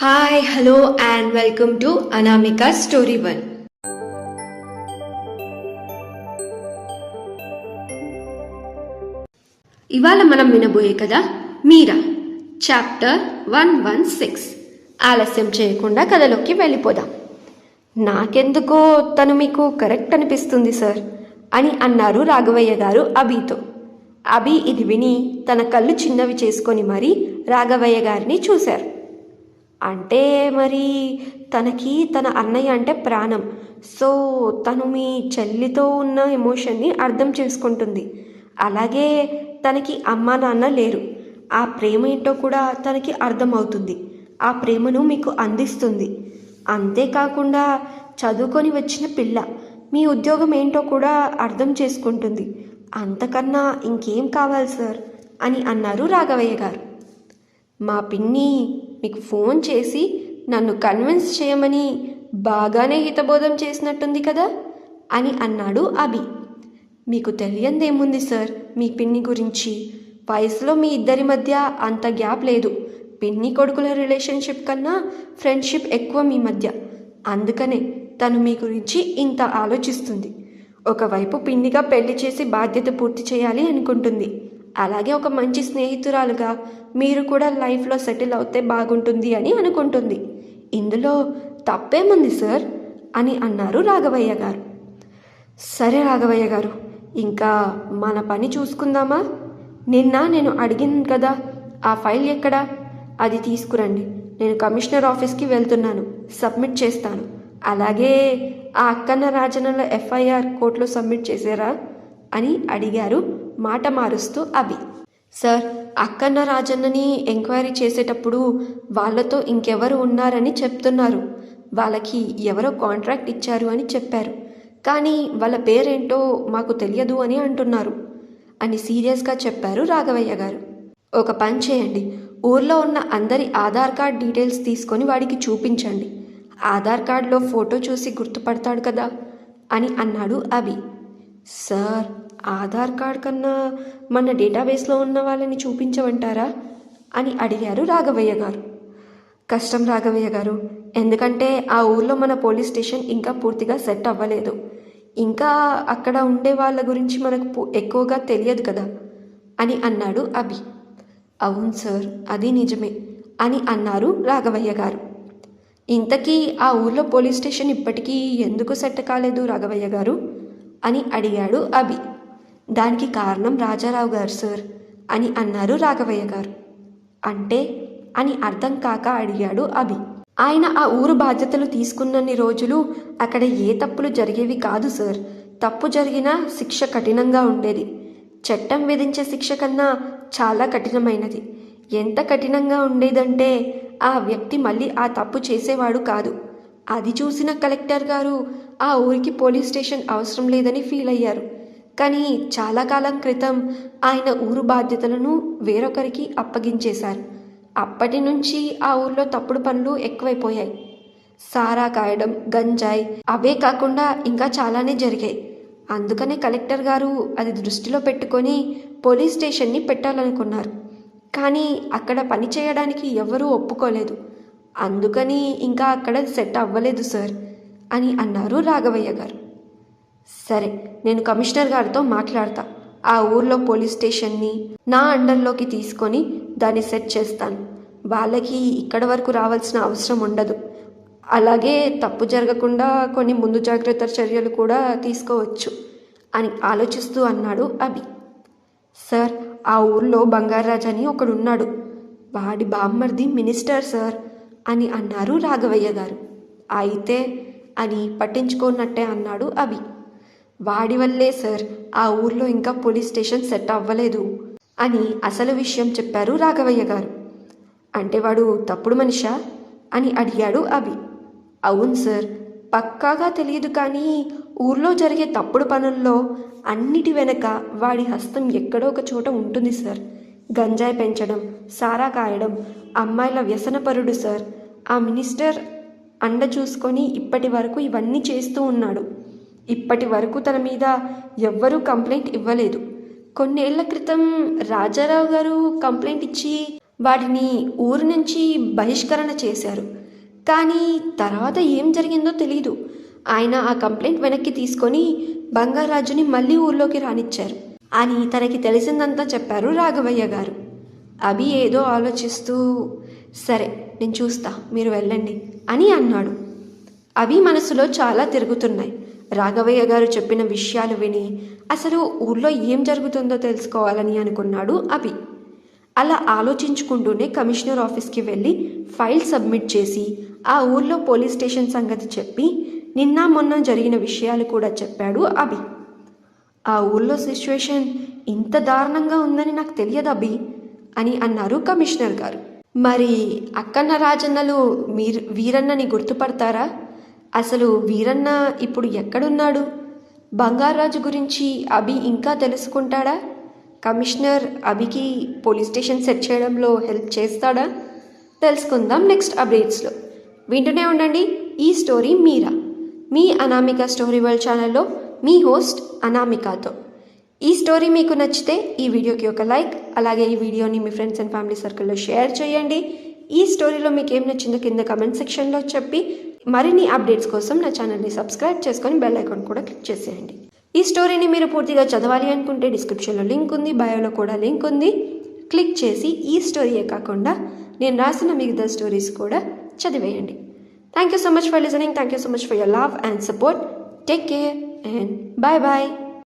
Hi hello and welcome to Anamika story one. ఇవాళ మనం వినబోయే కదా మీరా చాప్టర్ 116. ఆలస్యం చేయకుండా కథలోకి వెళ్ళిపోదాం. నాకెందుకో తను మీకు కరెక్ట్ అనిపిస్తుంది సార్ అని అన్నారు రాఘవయ్య గారు అభితో. అభి ఇది విని తన కళ్ళు చిన్నవి చేసుకొని మరీ రాఘవయ్య గారిని చూశారు. అంటే మరి తనకి తన అన్నయ్య అంటే ప్రాణం. సో తను మీ చెల్లితో ఉన్న ఎమోషన్ని అర్థం చేసుకుంటుంది. అలాగే తనకి అమ్మా నాన్న లేరు. ఆ ప్రేమ ఏంటో కూడా తనకి అర్థమవుతుంది. ఆ ప్రేమను మీకు అందిస్తుంది. అంతేకాకుండా చదువుకొని వచ్చిన పిల్ల మీ ఉద్యోగం ఏంటో కూడా అర్థం చేసుకుంటుంది. అంతకన్నా ఇంకేం కావాలి సార్ అని అన్నారు రాఘవయ్య గారు. మా పిన్ని మీకు ఫోన్ చేసి నన్ను కన్విన్స్ చేయమని బాగానే హితబోధం చేసినట్టుంది కదా అని అన్నాడు అభి. మీకు తెలియందేముంది సార్ మీ పిన్ని గురించి. వయసులో మీ ఇద్దరి మధ్య అంత గ్యాప్ లేదు. పిన్ని కొడుకుల రిలేషన్షిప్ కన్నా ఫ్రెండ్షిప్ ఎక్కువ మీ మధ్య. అందుకనే తను మీ గురించి ఇంత ఆలోచిస్తుంది. ఒకవైపు పిన్నిగా పెళ్లి చేసి బాధ్యత పూర్తి చేయాలి అనుకుంటుంది. అలాగే ఒక మంచి స్నేహితురాలుగా మీరు కూడా లైఫ్లో సెటిల్ అవుతే బాగుంటుంది అని అనుకుంటుంది. ఇందులో తప్పేముంది సార్ అని అన్నారు రాఘవయ్య గారు. సరే రాఘవయ్య గారు, ఇంకా మన పని చూసుకుందామా? నిన్న నేను అడిగిన కదా ఆ ఫైల్ ఎక్కడా, అది తీసుకురండి. నేను కమిషనర్ ఆఫీస్కి వెళ్తున్నాను, సబ్మిట్ చేస్తాను. అలాగే ఆ అక్కన్న రాజనల ఎఫ్ఐఆర్ కోర్టులో సబ్మిట్ చేశారా అని అడిగారు మాట మారుస్తూ అభి. సార్, అక్కన్న రాజన్నని ఎంక్వైరీ చేసేటప్పుడు వాళ్ళతో ఇంకెవరు ఉన్నారని చెప్తున్నారు. వాళ్ళకి ఎవరో కాంట్రాక్ట్ ఇచ్చారు అని చెప్పారు. కానీ వాళ్ళ పేరేంటో మాకు తెలియదు అని అంటున్నారు అని సీరియస్గా చెప్పారు రాఘవయ్య గారు. ఒక పని చేయండి, ఊర్లో ఉన్న అందరి ఆధార్ కార్డ్ డీటెయిల్స్ తీసుకొని వాడికి చూపించండి. ఆధార్ కార్డులో ఫోటో చూసి గుర్తుపడతాడు కదా అని అన్నాడు అభి. సార్, ఆధార్ కార్డ్ కన్నా మన డేటాబేస్లో ఉన్న వాళ్ళని చూపించమంటారా అని అడిగారు రాఘవయ్య గారు. కష్టం రాఘవయ్య గారు, ఎందుకంటే ఆ ఊర్లో మన పోలీస్ స్టేషన్ ఇంకా పూర్తిగా సెట్ అవ్వలేదు. ఇంకా అక్కడ ఉండే వాళ్ళ గురించి మనకు ఎక్కువగా తెలియదు కదా అని అన్నాడు అభి. అవును సార్, అది నిజమే అని అన్నారు రాఘవయ్య గారు. ఇంతకీ ఆ ఊర్లో పోలీస్ స్టేషన్ ఇప్పటికీ ఎందుకు సెట్ కాలేదు రాఘవయ్య గారు అని అడిగాడు అభి. దానికి కారణం రాజారావు గారు సార్ అని అన్నారు రాఘవయ్య గారు. అంటే అని అర్థం కాక అడిగాడు అభి. ఆయన ఆ ఊరు బాధ్యతలు తీసుకున్నన్ని రోజులు అక్కడ ఏ తప్పులు జరిగేవి కాదు సార్. తప్పు జరిగినా శిక్ష కఠినంగా ఉండేది. చట్టం విధించే శిక్ష కన్నా చాలా కఠినమైనది. ఎంత కఠినంగా ఉండేదంటే ఆ వ్యక్తి మళ్ళీ ఆ తప్పు చేసేవాడు కాదు. అది చూసిన కలెక్టర్ గారు ఆ ఊరికి పోలీస్ స్టేషన్ అవసరం లేదని ఫీల్ అయ్యారు. కానీ చాలా కాలం క్రితం ఆయన ఊరు బాధ్యతలను వేరొకరికి అప్పగించేశారు. అప్పటి నుంచి ఆ ఊర్లో తప్పుడు పనులు ఎక్కువైపోయాయి. సారా కాయడం, గంజాయి, అవే కాకుండా ఇంకా చాలానే జరిగాయి. అందుకనే కలెక్టర్ గారు అది దృష్టిలో పెట్టుకొని పోలీస్ స్టేషన్ని పెట్టాలనుకున్నారు. కానీ అక్కడ పని చేయడానికి ఎవరూ ఒప్పుకోలేదు. అందుకని ఇంకా అక్కడ సెట్ అవ్వలేదు సార్ అని అన్నారు రాఘవయ్య గారు. సరే, నేను కమిషనర్ గారితో మాట్లాడతా. ఆ ఊర్లో పోలీస్ స్టేషన్ని నా అండర్లోకి తీసుకొని దాన్ని సెట్ చేస్తాను. వాళ్ళకి ఇక్కడ వరకు రావాల్సిన అవసరం ఉండదు. అలాగే తప్పు జరగకుండా కొన్ని ముందు జాగ్రత్త చర్యలు కూడా తీసుకోవచ్చు అని ఆలోచిస్తూ అన్నాడు అభి. సార్, ఆ ఊర్లో బంగారాజ్ అని ఒకడున్నాడు. వాడి బామ్మర్ది మినిస్టర్ సార్ అని అన్నారు రాఘవయ్య గారు. అయితే అని పట్టించుకోనట్టే అన్నాడు అభి. వాడి వల్లే సార్ ఆ ఊర్లో ఇంకా పోలీస్ స్టేషన్ సెట్ అవ్వలేదు అని అసలు విషయం చెప్పారు రాఘవయ్య గారు. అంటే వాడు తప్పుడు మనిషా అని అడిగాడు అభి. అవును సార్, పక్కాగా తెలియదు కానీ ఊర్లో జరిగే తప్పుడు పనుల్లో అన్నిటి వెనక వాడి హస్తం ఎక్కడో ఒక చోట ఉంటుంది సార్. గంజాయి పెంచడం, సారా కాయడం, అమ్మాయిల వ్యసనపరుడు సార్. ఆ మినిస్టర్ అండ చూసుకొని ఇప్పటి వరకు ఇవన్నీ చేస్తూ ఉన్నాడు. ఇప్పటి వరకు తన మీద ఎవ్వరూ కంప్లైంట్ ఇవ్వలేదు. కొన్నేళ్ల క్రితం రాజారావు గారు కంప్లైంట్ ఇచ్చి వాడిని ఊరు నుంచి బహిష్కరణ చేశారు. కానీ తర్వాత ఏం జరిగిందో తెలీదు. ఆయన ఆ కంప్లైంట్ వెనక్కి తీసుకొని బంగారాజుని మళ్ళీ ఊర్లోకి రానిచ్చారు అని తనకి తెలిసిందంతా చెప్పారు రాఘవయ్య గారు. అభి ఏదో ఆలోచిస్తూ, సరే నేను చూస్తా, మీరు వెళ్ళండి అని అన్నాడు. అభి మనసులో చాలా తిరుగుతున్నాయి. రాఘవయ్య గారు చెప్పిన విషయాలు విని అసలు ఊర్లో ఏం జరుగుతుందో తెలుసుకోవాలని అనుకున్నాడు అభి. అలా ఆలోచించుకుంటూనే కమిషనర్ ఆఫీస్కి వెళ్ళి ఫైల్ సబ్మిట్ చేసి ఆ ఊర్లో పోలీస్ స్టేషన్ సంగతి చెప్పి నిన్న మొన్న జరిగిన విషయాలు కూడా చెప్పాడు అభి. ఆ ఊర్లో సిచ్యువేషన్ ఇంత దారుణంగా ఉందని నాకు తెలియదు అభి అని అన్నారు కమిషనర్ గారు. మరి అక్కన్న రాజన్నలు వీరన్నని గుర్తుపడతారా? అసలు వీరన్న ఇప్పుడు ఎక్కడున్నాడు? బంగారాజు గురించి అభి ఇంకా తెలుసుకుంటాడా? కమిషనర్ అభికి పోలీస్ స్టేషన్ సెట్ చేయడంలో హెల్ప్ చేస్తాడా? తెలుసుకుందాం నెక్స్ట్ అప్డేట్స్లో. వింటూనే ఉండండి ఈ స్టోరీ మీరా, మీ అనామిక స్టోరీ వరల్డ్ ఛానల్లో మీ హోస్ట్ అనామికతో. ఈ స్టోరీ మీకు నచ్చితే ఈ వీడియోకి ఒక లైక్, అలాగే ఈ వీడియోని మీ ఫ్రెండ్స్ అండ్ ఫ్యామిలీ సర్కిల్లో షేర్ చేయండి. ఈ స్టోరీలో మీకు ఏం నచ్చిందో కింద కమెంట్ సెక్షన్లో చెప్పి మరిన్ని అప్డేట్స్ కోసం నా ఛానల్ని సబ్స్క్రైబ్ చేసుకొని బెల్ ఐకాన్ కూడా క్లిక్ చేసేయండి. ఈ స్టోరీని మీరు పూర్తిగా చదవాలి అనుకుంటే డిస్క్రిప్షన్లో లింక్ ఉంది, బయోలో కూడా లింక్ ఉంది. క్లిక్ చేసి ఈ స్టోరీయే కాకుండా నేను రాసిన మిగతా స్టోరీస్ కూడా చదివేయండి. Thank you so much for listening. Thank you so much for your love and support. Take care and bye bye.